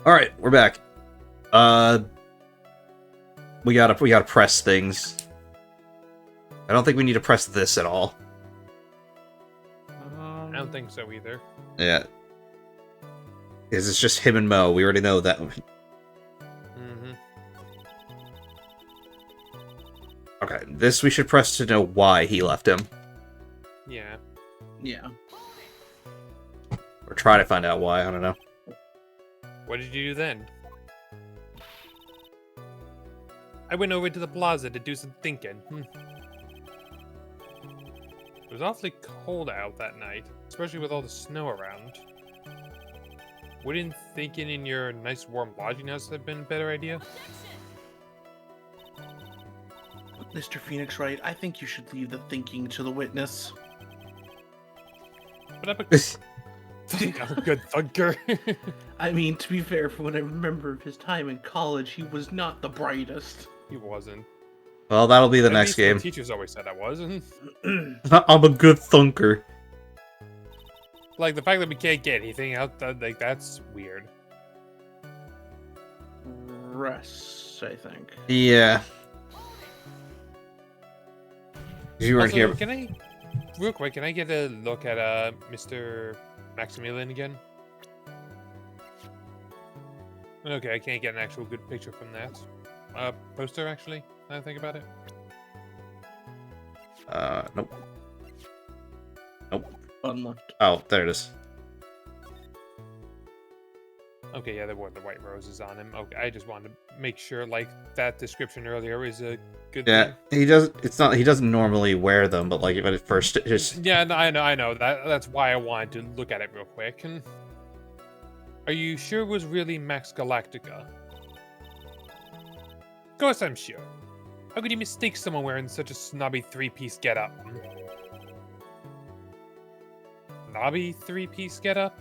All right, we're back. Uh, we gotta press things. I don't think we need to press this at all. I don't think so either. Yeah. Because it's just him and Mo. We already know that. Mm-hmm. Okay, this we should press to know why he left him. Yeah. Yeah. Or try to find out why, I don't know. What did you do then? I went over to the plaza to do some thinking. It was awfully cold out that night, especially with all the snow around. Wouldn't thinking in your nice warm lodging house have been a better idea? Mr. Phoenix Wright, I think you should leave the thinking to the witness. But I'm a good thugger. I mean, to be fair, from what I remember of his time in college, he was not the brightest. He wasn't. Well, that'll be the At next least game. My teachers always said I was. I'm a good thunker. Like, the fact that we can't get anything out, like, that's weird. Rest, I think. Yeah. You weren't Also, here. can I, real quick, can I get a look at Mr. Maximilian again? Okay, I can't get an actual good picture from that. Poster, actually, now that I think about it. Nope. Nope. Button left. Oh, there it is. Okay, yeah, there were the white roses on him. Okay, I just wanted to make sure, like, that description earlier is a good Yeah, thing. he does. It's not. He doesn't normally wear them, but like, at first, it just. Yeah, no, I know. That's why I wanted to look at it real quick. Are you sure it was really Max Galactica? Of course I'm sure. How could you mistake someone wearing such a snobby three-piece getup? Snobby three-piece getup?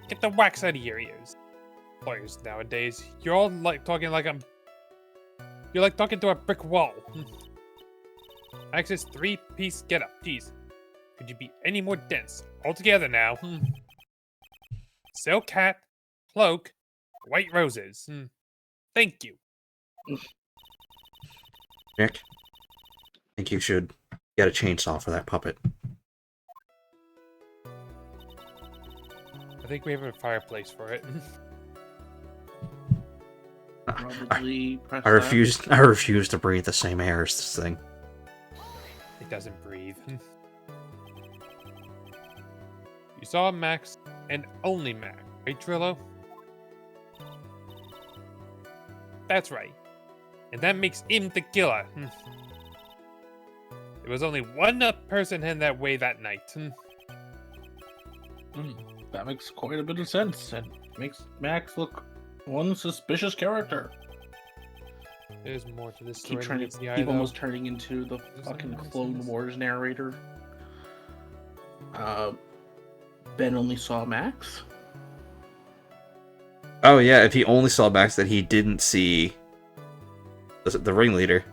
Get the wax out of your ears. Lawyers nowadays, you're all like talking like you're like talking to a brick wall. Max's three-piece getup. Jeez, could you be any more dense? All together now. Silk hat, cloak, white roses. Thank you. Nick, I think you should get a chainsaw for that puppet. I think we have a fireplace for it. Probably press I refuse. I refuse to breathe the same air as this thing. It doesn't breathe. You saw Max and only Max, right, Trillo? That's right. And that makes him the killer. There was only one person in that way that night. That makes quite a bit of sense, and makes Max look one suspicious character. There's more to this story. Keep trying to keep almost turning into the fucking Clone Wars narrator. Ben only saw Max. Oh yeah, if he only saw Max, that he didn't see the ringleader.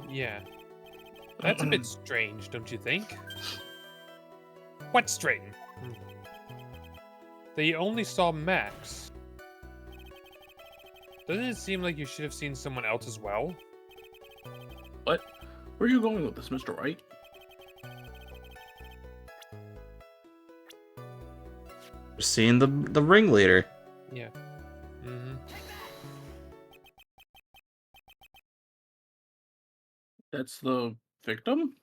Yeah. That's a bit strange, don't you think? What's strange? They only saw Max. Doesn't it seem like you should have seen someone else as well? What? Where are you going with this, Mr. Wright? Seeing the ringleader. Yeah. That's the victim?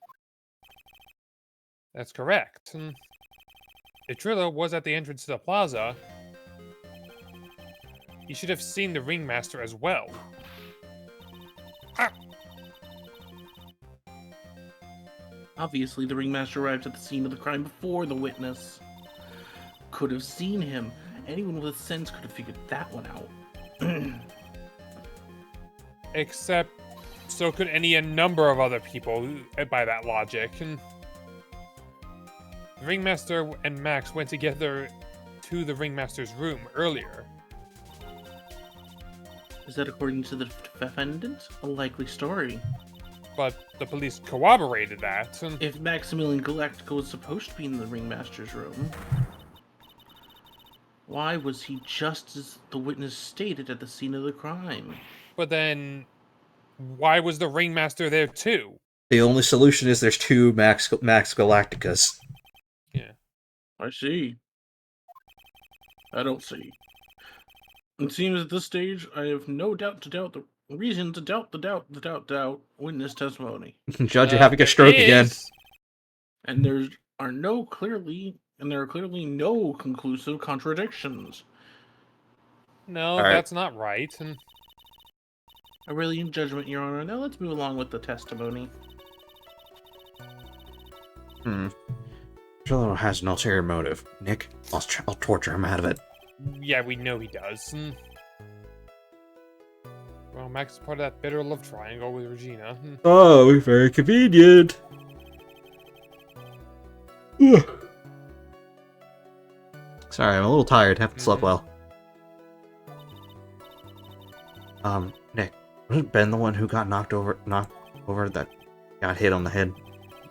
That's correct. If Trillo was at the entrance to the plaza, you should have seen the ringmaster as well. Ah! Obviously, the ringmaster arrived at the scene of the crime before the witness. Could have seen him. Anyone with sense could have figured that one out. Except, so could a number of other people, by that logic. The ringmaster and Max went together to the ringmaster's room earlier. Is that according to the defendant? A likely story. but the police corroborated that. And If Maximilian Galactica was supposed to be in the Ringmaster's room, why was he just as the witness stated at the scene of the crime? but then, why was the ringmaster there too? The only solution is there's two Max Galacticas. Yeah. I see. I don't see. It seems at this stage I have no doubt to doubt the reason to doubt the doubt witness testimony. Judge, you're having a stroke again. And there are clearly no conclusive contradictions. No, Alright. that's not right. And I really in judgment, Your Honor. Now let's move along with the testimony. Trello has an ulterior motive. Nick, I'll torture him out of it. yeah, we know he does. Well, Max is part of that bitter love triangle with Regina. Oh, very convenient. Sorry, I'm a little tired. Haven't slept well. Nick, wasn't Ben the one who got knocked over that got hit on the head?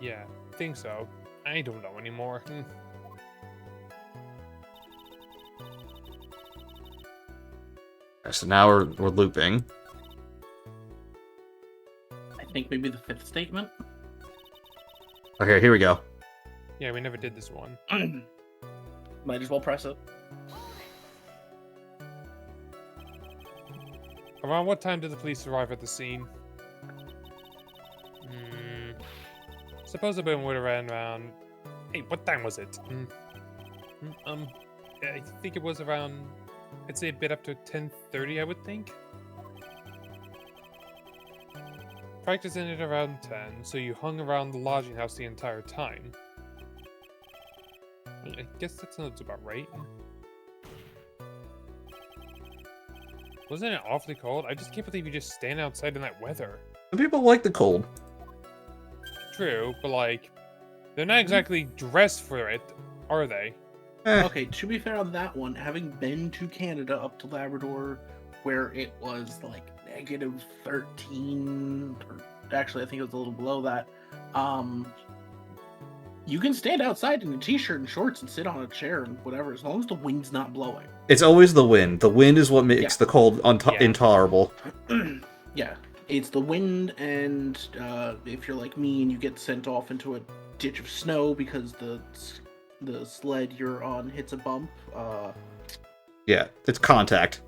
Yeah, I think so. I don't know anymore. So now we're looping. I think maybe the fifth statement. Okay, here we go. Yeah, we never did this one. Might as well press it. Around what time did the police arrive at the scene? Suppose it would have ran around... Hey, what time was it? I think it was around... I'd say a bit up to 10:30, I would think. Practice ended around 10, so you hung around the lodging house the entire time. I guess that sounds about right. Wasn't it awfully cold? I just can't believe you just stand outside in that weather. Some people like the cold. True, but like, they're not exactly dressed for it, are they? Okay, to be fair on that one, having been to Canada up to Labrador, where it was like -13, or actually I think it was a little below that, you can stand outside in a t-shirt and shorts and sit on a chair and whatever, as long as the wind's not blowing. It's always the wind. The wind is what makes the cold intolerable. Yeah, it's the wind, and if you're like me and you get sent off into a ditch of snow because the sled you're on hits a bump, Yeah, it's contact.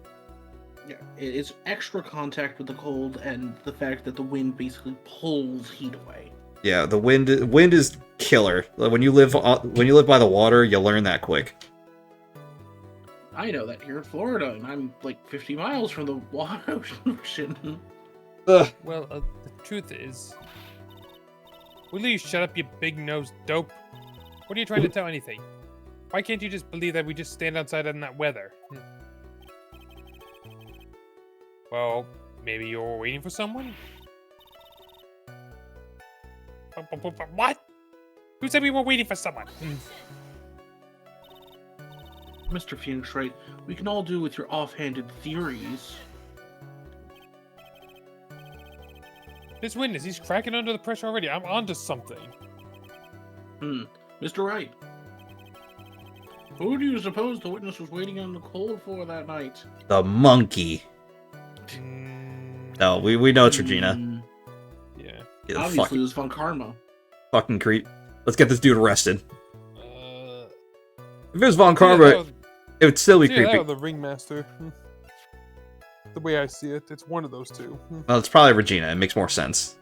yeah, it's extra contact with the cold and the fact that the wind basically pulls heat away. Yeah, the wind is killer. When you live by the water, you learn that quick. I know that here in Florida, and I'm like 50 miles from the water ocean. Ugh. Well, the truth is... Will you shut up, you big-nosed dope? What are you trying to tell anything? Why can't you just believe that we just stand outside in that weather? Well, maybe you were waiting for someone? What? Who said we were waiting for someone? Mr. Phoenix Wright, we can all do with your offhanded theories. This witness, he's cracking under the pressure already. I'm onto something. Mr. Wright, who do you suppose the witness was waiting on the cold for that night? The monkey. No, we know it's Regina. Yeah. Yeah, Obviously, it was Von Karma. Fucking creep. Let's get this dude arrested. If it was Von Karma, it would still be creepy. The ringmaster. The way I see it, it's one of those two. Well, it's probably Regina. It makes more sense.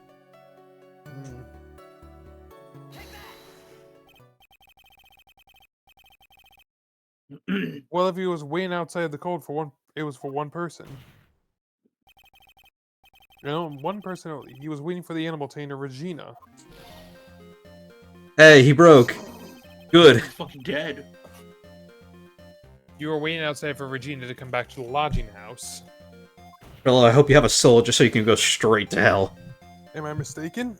Well, if he was waiting outside the cold for one, it was for one person. You know, one person only. He was waiting for the animal tamer, Regina. Hey, he broke. Good. He's fucking dead. You were waiting outside for Regina to come back to the lodging house. Well, I hope you have a soul just so you can go straight to hell. Am I mistaken?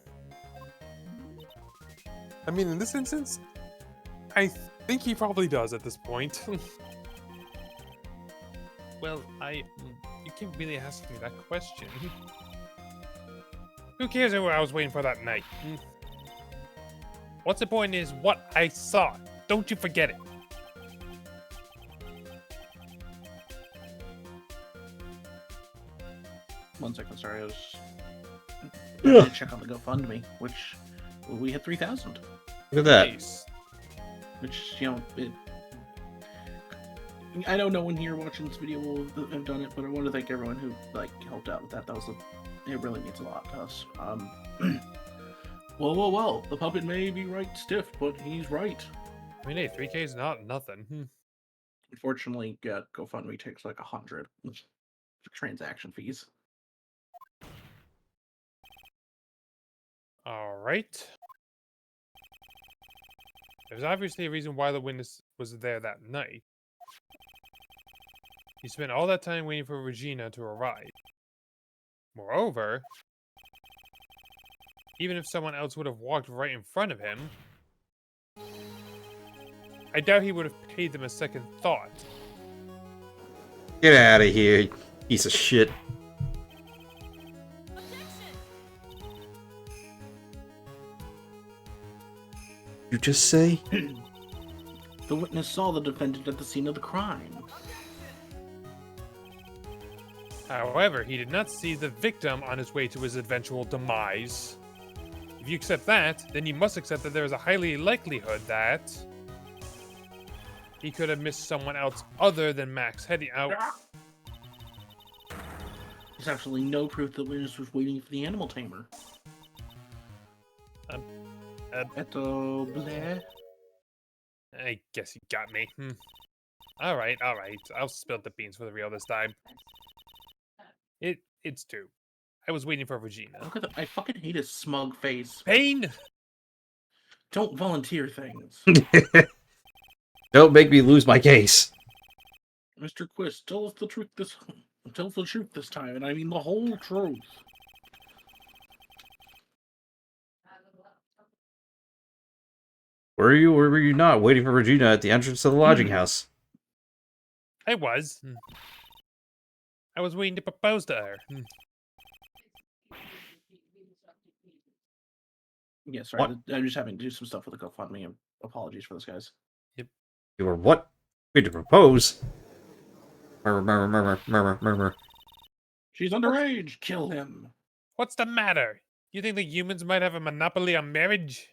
I mean, in this instance, I think he probably does at this point. Well, you can't really ask me that question. Who cares who I was waiting for that night? What's the point is what I saw. Don't you forget it. One second, sorry, I was gonna check on the GoFundMe, which we had 3,000. Look at that. Nice. Which, you know, I know no one here watching this video will have done it, but I want to thank everyone who helped out with that. It really means a lot to us. Well. The puppet may be right stiff, but he's right. I mean, hey, 3K is not nothing. Unfortunately, GoFundMe takes like 100 for transaction fees. All right. There's obviously a reason why the witness was there that night. He spent all that time waiting for Regina to arrive. Moreover, even if someone else would have walked right in front of him, I doubt he would have paid them a second thought. Get out of here, you piece of shit. You just say? The witness saw the defendant at the scene of the crime. However, he did not see the victim on his way to his eventual demise. If you accept that, then you must accept that there is a highly likelihood that he could have missed someone else other than Max heading out. There's absolutely no proof the witness was waiting for the animal tamer. Bleh. I guess you got me. Alright. I'll spill the beans for the real this time. It's two. I was waiting for Regina. Look at that. I fucking hate his smug face. Pain! Don't volunteer things. Don't make me lose my case. Mr. Quist, tell us the truth this time, and I mean the whole truth. Were you or were you not waiting for Regina at the entrance to the lodging house? I was. I was waiting to propose to her. Yeah, sorry. I'm just having to do some stuff with the GoFundMe. Apologies for this, guys. You were what? Wait, to propose? Murmur. She's underage. Kill him. What's the matter? You think the humans might have a monopoly on marriage?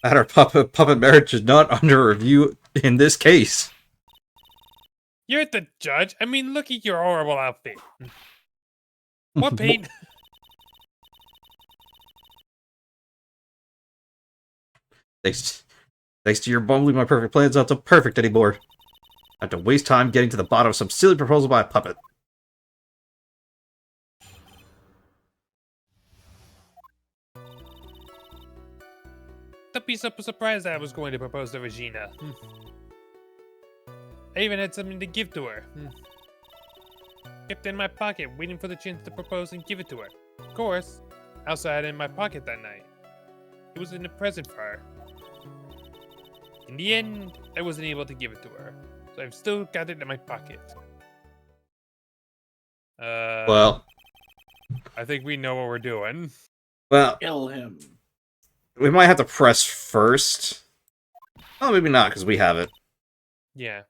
Our puppet marriage is not under review in this case. You're the judge. I mean, look at your horrible outfit. What paint? Thanks to your bumbling, my perfect plan's not so perfect anymore. I have to waste time getting to the bottom of some silly proposal by a puppet. Don't be so surprised that I was going to propose to Regina. I even had something to give to her. Kept it in my pocket, waiting for the chance to propose and give it to her. Of course, I also had it in my pocket that night. It was in a present for her. In the end, I wasn't able to give it to her, so I've still got it in my pocket. Well, I think we know what we're doing. well, Kill him. we might have to press first. Oh, maybe not, because we have it. Yeah.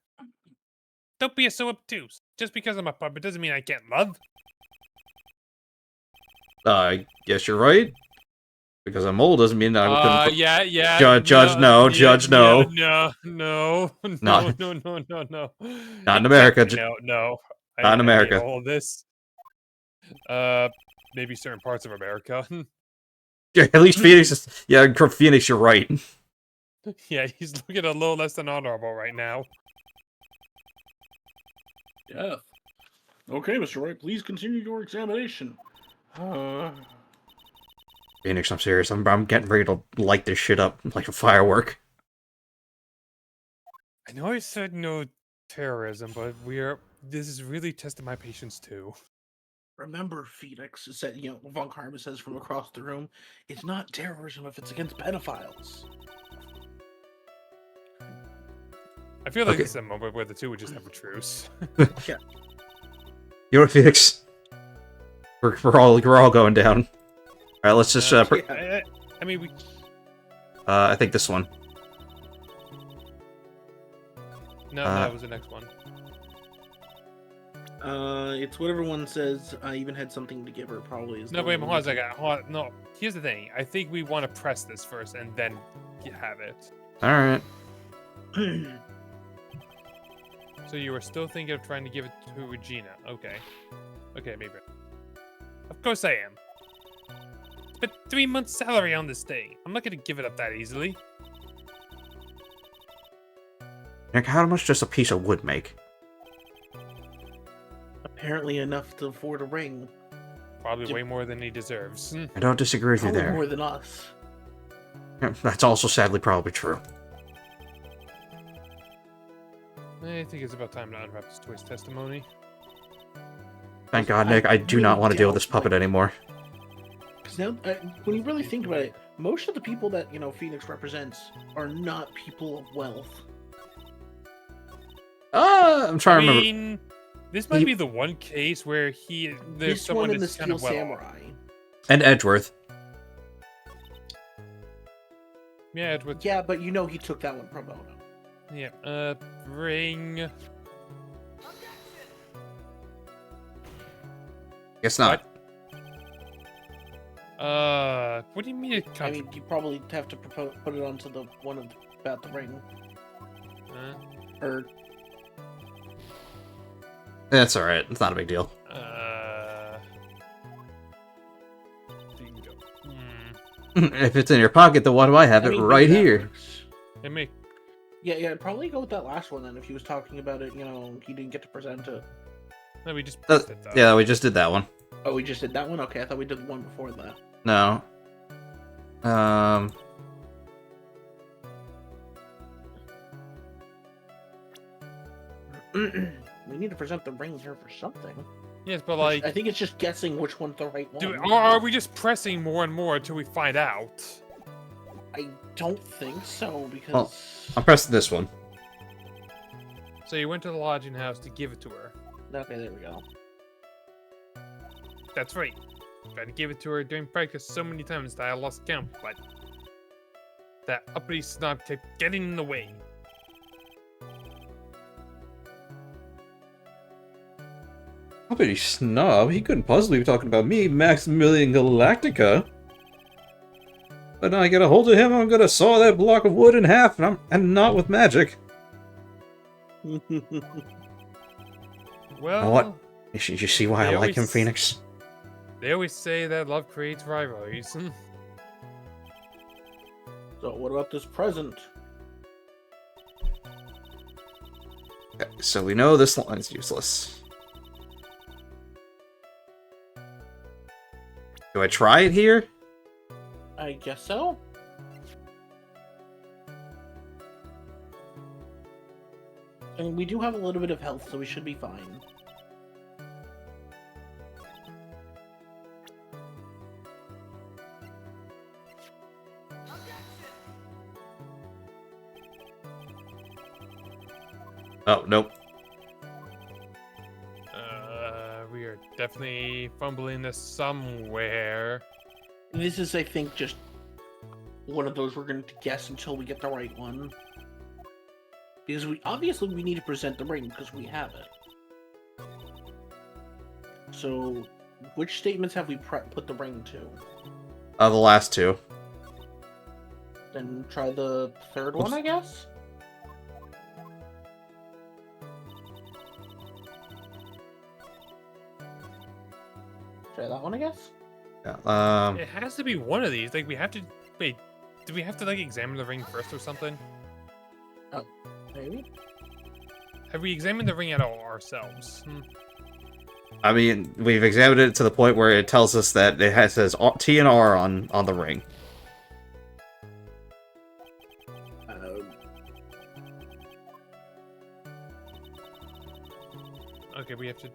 Don't be so obtuse. Just because I'm a puppet doesn't mean I can't love. I guess you're right. Because I'm old doesn't mean I couldn't... Yeah. Judge, no. No. No. No. Not in America. No. Not in America. All this. Maybe certain parts of America. Yeah, at least Phoenix is... Yeah, Phoenix, you're right. Yeah, he's looking a little less than honorable right now. Yeah. Okay, Mr. Wright, please continue your examination. Phoenix, I'm serious. I'm getting ready to light this shit up like a firework. I know I said no terrorism, but this is really testing my patience too. Remember, Phoenix said, Von Karma says from across the room, it's not terrorism if it's against pedophiles. I feel like Okay. this is a moment where the two would just have a truce. You know what, Phoenix? We're all going down. All right, let's just. I mean, we. I think this one. No, that was the next one. It's what everyone says. I even had something to give her. Probably is. No, wait, hold on a second. Hold on. No, here's the thing. I think we want to press this first and then have it. All right. So you were still thinking of trying to give it to Regina? Okay. Okay, maybe. Of course I am. Spent 3 months' salary on this thing. I'm not gonna give it up that easily. Nick, how much does a piece of wood make? Apparently enough to afford a ring. Probably way more than he deserves. I don't disagree with you Probably there. more than us. That's also sadly probably true. I think it's about time to unwrap this toy's testimony. Thank God, Nick. I do not want to deal with this puppet anymore. Because now, when you really think about it, most of the people that Phoenix represents are not people of wealth. I'm trying to remember. mean, this might be the one case where there's This someone one in the that's kind Steel of well. Samurai. And Edgeworth. Yeah, Edward. Yeah, but he took that one pro bono. Yeah. Ring. Guess not. What do you mean? I mean, you probably have to put it onto the one about the ring. Or That's alright. It's not a big deal. Bingo. If it's in your pocket, then why do I have it right here? works. It may. Yeah, probably go with that last one then. If he was talking about it, he didn't get to present it. No, we just pressed it though. Yeah, we just did that one. Oh, we just did that one? Okay, I thought we did the one before that. No. We need to present the ring here for something. Yes, but like, I think it's just guessing which one's the right one. or are we just pressing more and more until we find out? I don't think so, because... Well, I'm pressing this one. So you went to the lodging house to give it to her. Okay, there we go. That's right. Tried to give it to her during practice so many times that I lost count, but that uppity snob kept getting in the way. Uppity snob? He couldn't possibly be talking about me, Maximilian Galactica. But now I get a hold of him, I'm gonna saw that block of wood in half, and not with magic. Well, What? You see why I They like him, always- Phoenix? they always say that love creates rivalries. So, what about this present? Okay, so we know this line's useless. Do I try it here? I guess so. I mean, we do have a little bit of health, so we should be fine. Oh, nope. We are definitely fumbling this somewhere. This is, I think, just one of those we're going to guess until we get the right one. Because we need to present the ring because we have it. So, which statements have we put the ring to? The last two. Then try the third one, I guess? Try that one, I guess? Yeah, It has to be one of these. Like, we have to... Wait, do we have to, like, examine the ring first or something? Maybe? Have we examined the ring at all ourselves? I mean, we've examined it to the point where it tells us that it says T and R on the ring. Okay, we have to...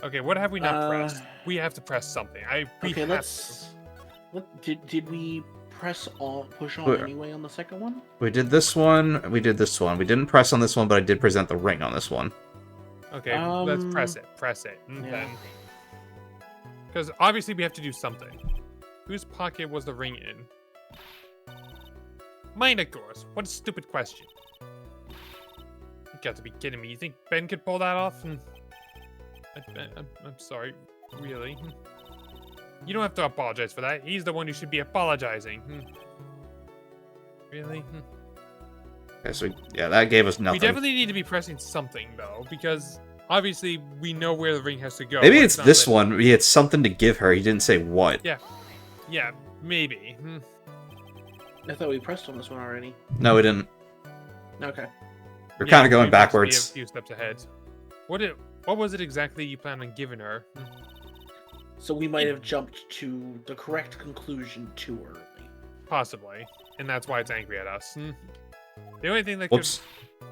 Okay, what have we not pressed? We have to press something. Okay, let's... Did we push on Wait. anyway on the second one? We did this one, we did this one. We didn't press on this one, but I did present the ring on this one. Okay, let's press it. Press it. Yeah. Then Because obviously we have to do something. Whose pocket was the ring in? Mine, of course. What a stupid question. You got to be kidding me. You think Ben could pull that off? I'm sorry. Really? You don't have to apologize for that. He's the one who should be apologizing. Really? Okay, so yeah, that gave us nothing. We definitely need to be pressing something, though, because obviously we know where the ring has to go. Maybe it's not this that- one. He had something to give her. He didn't say what. Yeah, maybe. I thought we pressed on this one already. No, we didn't. Okay. We're Yeah, kind of going we must be backwards. a few steps ahead. What was it exactly you planned on giving her? So we might have jumped to the correct conclusion too early. Possibly, and that's why it's angry at us. The only thing that Whoops.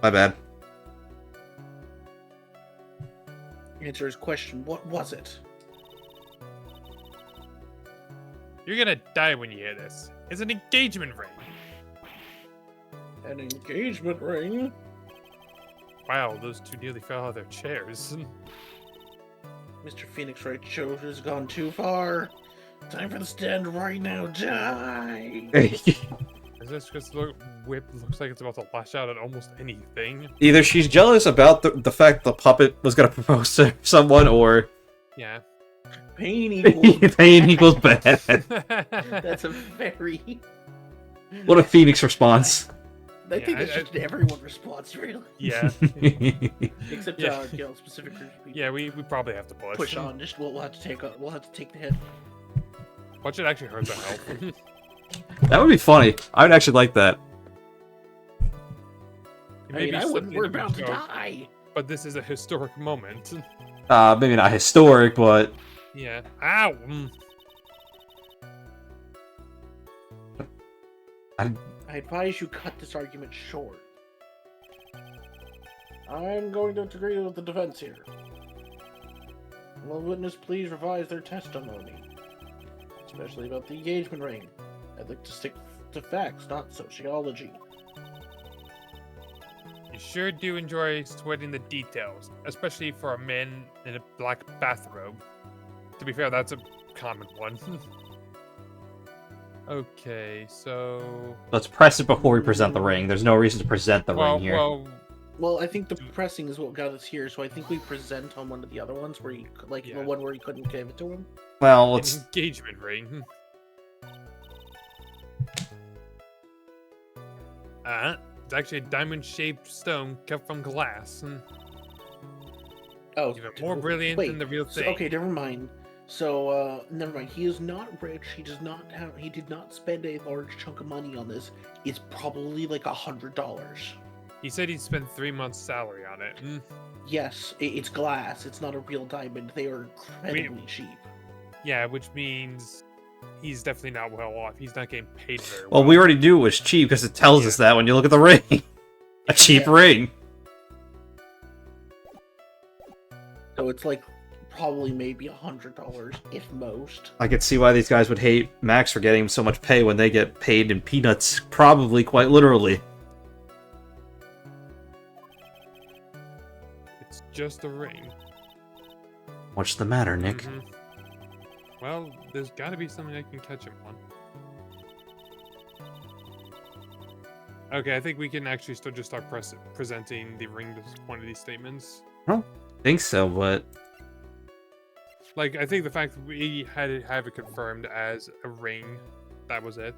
My bad. Answer his question. What was it? You're gonna die when you hear this. It's an engagement ring. An engagement ring? Wow, those two nearly fell out of their chairs. Mr. Phoenix Wright show has gone too far. Time for the stand right now. Die! Is this because the whip looks like it's about to lash out at almost anything? Either she's jealous about the fact the puppet was gonna propose to someone, or Yeah. Pain equals pain equals bad. That's a very... What a Phoenix response. I think Yeah, that's just an everyone response, really. Yeah. Except Yeah. specific groups of people. Yeah, we probably have to push. Push on. Just we'll have to take the hit. Watch it actually hurt the health. That would be funny. I would actually like that. I mean, I wouldn't. something We're to about to show, die. But this is a historic moment. Maybe not historic, but Yeah. Ow! I advise you cut this argument short. I'm going to agree with the defense here. Will witness please revise their testimony? Especially about the engagement ring. I'd like to stick to facts, not sociology. You sure do enjoy sweating the details, especially for a man in a black bathrobe. To be fair, that's a common one. Okay, so... let's press it before we present the ring. There's no reason to present the ring here. Well, I think the pressing is what got us here, so I think we present on one of the other ones where you, like Yeah. the one where you couldn't give it to him. Well, an let's. engagement ring. It's actually a diamond-shaped stone cut from glass. Oh, Even more brilliant wait, than the real so- thing. okay, never mind. So, never mind. He is not rich. He does not have. He did not spend a large chunk of money on this. It's probably like $100. He said he'd spend 3 months' salary on it. Yes, it's glass. It's not a real diamond. They are incredibly cheap. Yeah, which means he's definitely not well off. He's not getting paid very Well, we already knew it was cheap because it tells us that when you look at the ring. A cheap Yeah. ring. So it's like probably maybe $100 if most. I could see why these guys would hate Max for getting so much pay when they get paid in peanuts, probably quite literally. It's just a ring. What's the matter, Nick? Mhm. Well, there's got to be something I can catch him on. Okay, I think we can actually still just start presenting the ring quantity statements. Think so, but Like, I think the fact that we had to have it confirmed as a ring, that was it.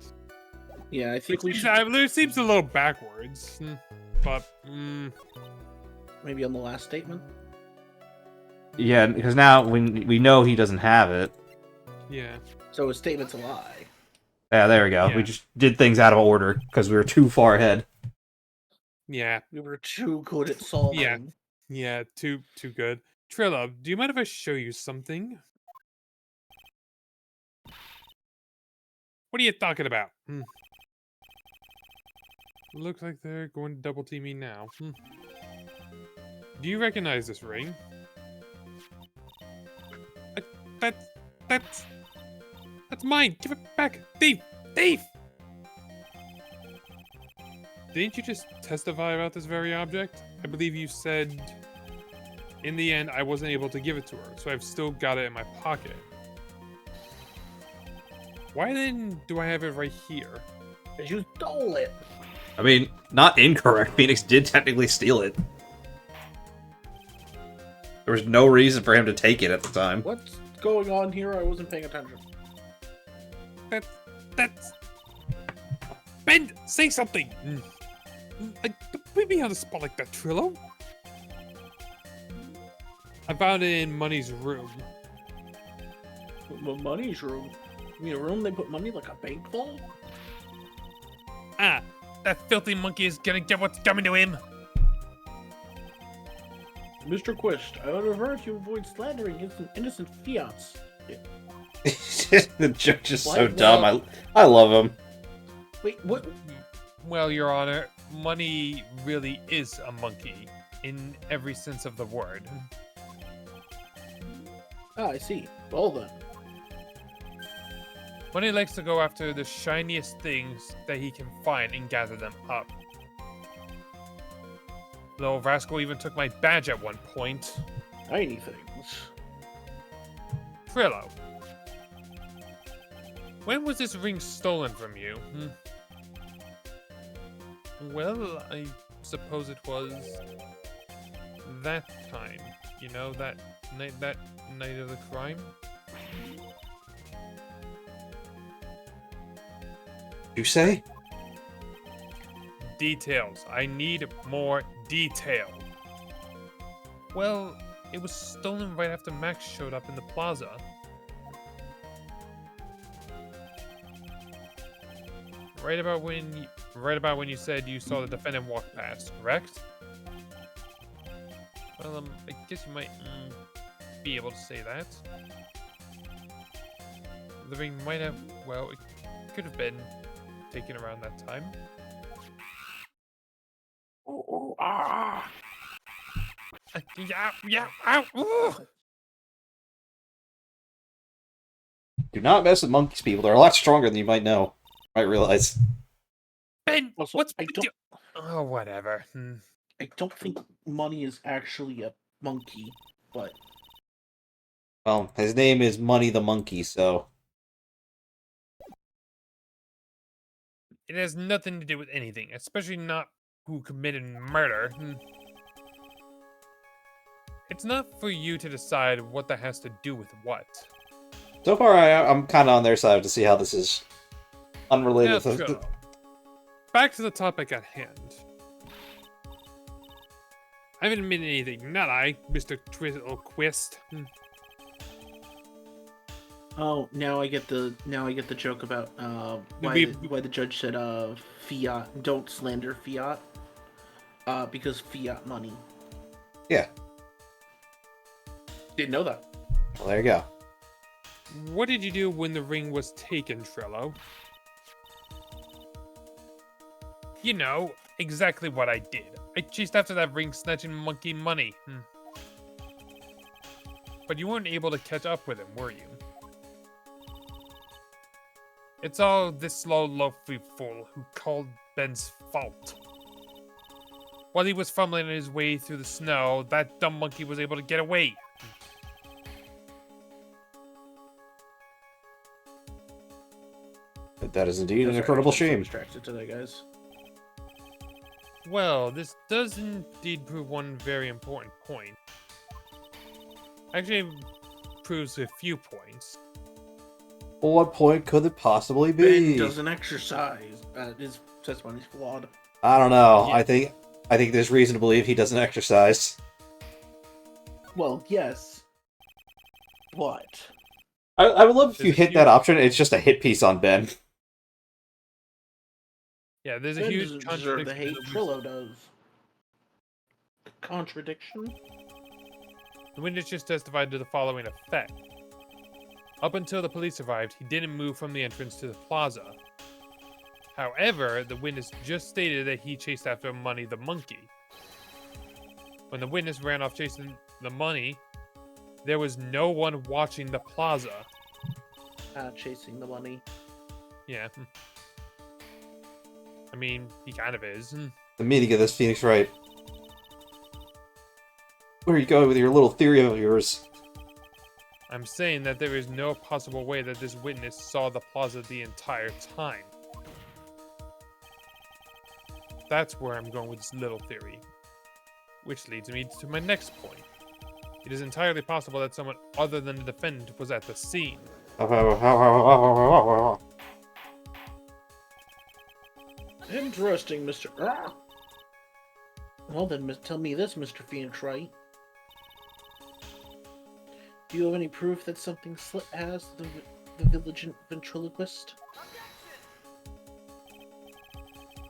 Yeah, I think we It should seems, it seems a little backwards, but maybe on the last statement. yeah, because now we know he doesn't have it. yeah. So his statement's a lie. Yeah, there we go. Yeah. We just did things out of order because we were too far ahead. Yeah, We were too good at solving. yeah, too good. Trilla, do you mind if I show you something? What are you talking about? Looks like they're going to double team me now. Do you recognize this ring? That's mine. Give it back, thief! Thief! Didn't you just testify about this very object? I believe you said, in the end, I wasn't able to give it to her, so I've still got it in my pocket. Why then do I have it right here? Because you stole it. I mean, not incorrect. Phoenix did technically steal it. There was no reason for him to take it at the time. What's going on here? I wasn't paying attention. That's... Ben, say something! Don't put me on the spot like that, Trillo. I found it in Money's room. Money's room? You mean a room they put money like a bank vault? Ah, that filthy monkey is gonna get what's coming to him. Mr. Quist, I would prefer if you avoid slandering innocent fiats. The judge is so What? dumb. I love him. Wait, what? Well, Your Honor, Money really is a monkey, in every sense of the word. Ah, I see. Well then. Money likes to go after the shiniest things that he can find and gather them up. The old rascal even took my badge at one point. Tiny things. Trillo, when was this ring stolen from you? Well, I suppose it was that time. You know, that night of the crime? You say? Details. I need more detail. Well, it was stolen right after Max showed up in the plaza. Right about when you said you saw the defendant walk past, correct? Well, I guess you might be able to say that. The ring might have, well, it could have been taken around that time. Yeah, ow, ooh. Do not mess with monkeys, people. They're a lot stronger than you might know. Might realize. Ben, Also, what's I big don't- deal? Oh, whatever. I don't think Money is actually a monkey, but Well, his name is Money the Monkey, so... It has nothing to do with anything, especially not who committed murder. It's not for you to decide what that has to do with what. So far, I'm kind of on their side to see how this is unrelated. Now, Trillo, back to the topic at hand. I haven't admitted anything, not I, Mr. Twizzlequist. oh, now I get the joke about why the judge said fiat, don't slander fiat, because fiat money. Yeah. Didn't know that. Well, there you go. What did you do when the ring was taken, Trillo? You know, exactly what I did. I chased after that ring snatching monkey money. But you weren't able to catch up with him, were you? It's all this slow loafy fool who called Ben's fault. While he was fumbling his way through the snow, that dumb monkey was able to get away. That is indeed an Sorry, incredible I'm so shame. distracted today, guys. Well, this does indeed prove one very important point. Actually, it proves a few points. Well, what point could it possibly be? Ben doesn't exercise. His testimony's flawed. I don't know. Yeah. I think there's reason to believe he doesn't exercise. Well, yes, but I would love if There's you a hit huge- that option. It's just a hit piece on Ben. Yeah, there's a Ben huge doesn't deserve the hate contradiction. Trillo does. Contradiction? The witness just testified to the following effect. Up until the police arrived, he didn't move from the entrance to the plaza. However, the witness just stated that he chased after Money the monkey. When the witness ran off chasing the money, there was no one watching the plaza. Chasing the money. Yeah. I mean, he kind of is. The meaning of this, Phoenix Wright. Where are you going with your little theory of yours? I'm saying that there is no possible way that this witness saw the plaza the entire time. That's where I'm going with this little theory. Which leads me to my next point. It is entirely possible that someone other than the defendant was at the scene. Interesting, Mr. Well then, tell me this, Mr. Phoenix Wright. Do you have any proof that something slipped past the village ventriloquist?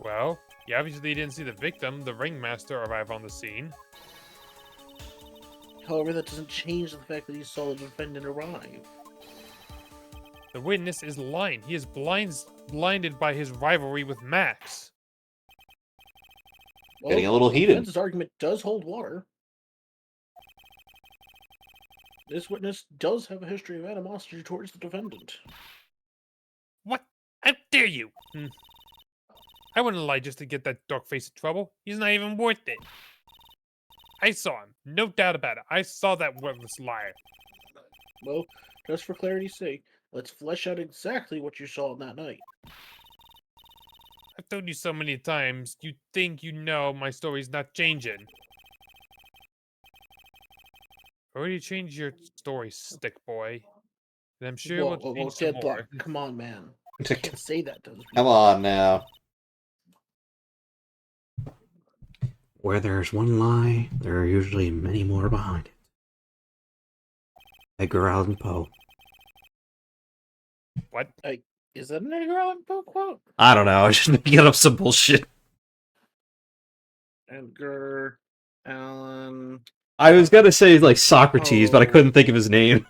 Well, you obviously didn't see the victim, the ringmaster, arrive on the scene. However, that doesn't change the fact that you saw the defendant arrive. The witness is lying. He is blinded by his rivalry with Max. Well, Getting a little the heated. defense's argument does hold water. This witness does have a history of animosity towards the defendant. What? How dare you? I wouldn't lie just to get that dark face in trouble. He's not even worth it. I saw him. No doubt about it. I saw that worthless liar. Well, just for clarity's sake, let's flesh out exactly what you saw on that night. I've told you so many times, you think you know my story's not changing. Already changed your story, stick boy. And I'm sure we'll change some more. Deadlock, come on, man. You can't say that, does Come on now. Where there's one lie, there are usually many more behind it. Edgar Allan Poe. What? Is that an Edgar Allan Poe quote? I don't know, I was just making up some bullshit. Edgar Allan I was gonna say, like, Socrates, but I Oh. couldn't think of his name.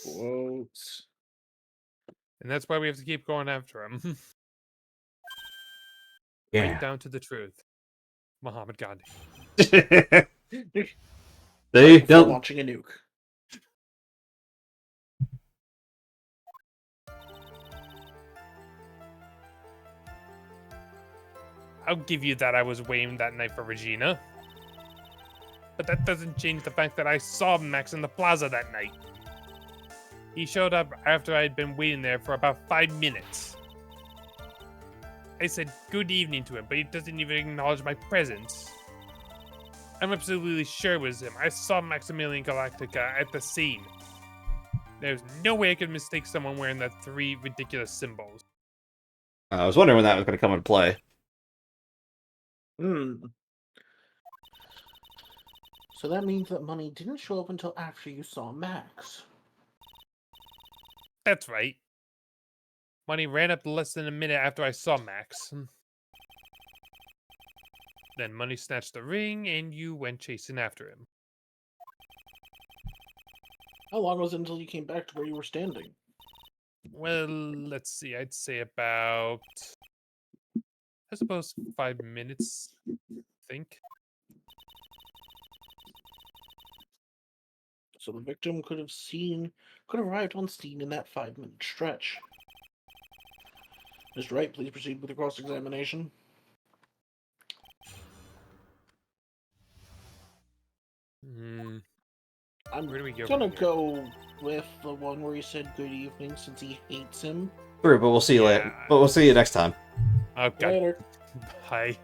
quotes. And that's why we have to keep going after him. Yeah. Right down to the truth. Muhammad Gandhi. They For don't... launching a nuke. I'll give you that I was waiting that night for Regina. But that doesn't change the fact that I saw Max in the plaza that night. He showed up after I had been waiting there for about 5 minutes. I said good evening to him, but he doesn't even acknowledge my presence. I'm absolutely sure it was him. I saw Maximilian Galactica at the scene. There's no way I could mistake someone wearing the 3 ridiculous symbols. I was wondering when that was gonna come into play. So that means that money didn't show up until after you saw Max. That's right. Money ran up less than a minute after I saw Max. Then Money snatched the ring, and you went chasing after him. How long was it until you came back to where you were standing? Well, let's see. I'd say about, I suppose, 5 minutes, I think. So the victim could have arrived on scene in that 5-minute stretch. Mr. Wright, please proceed with the cross-examination. I'm Where do we go? gonna from here? go with the one where he said good evening since he hates him. True, but we'll see you later. Yeah. But we'll see you next time. Okay. Later. Bye.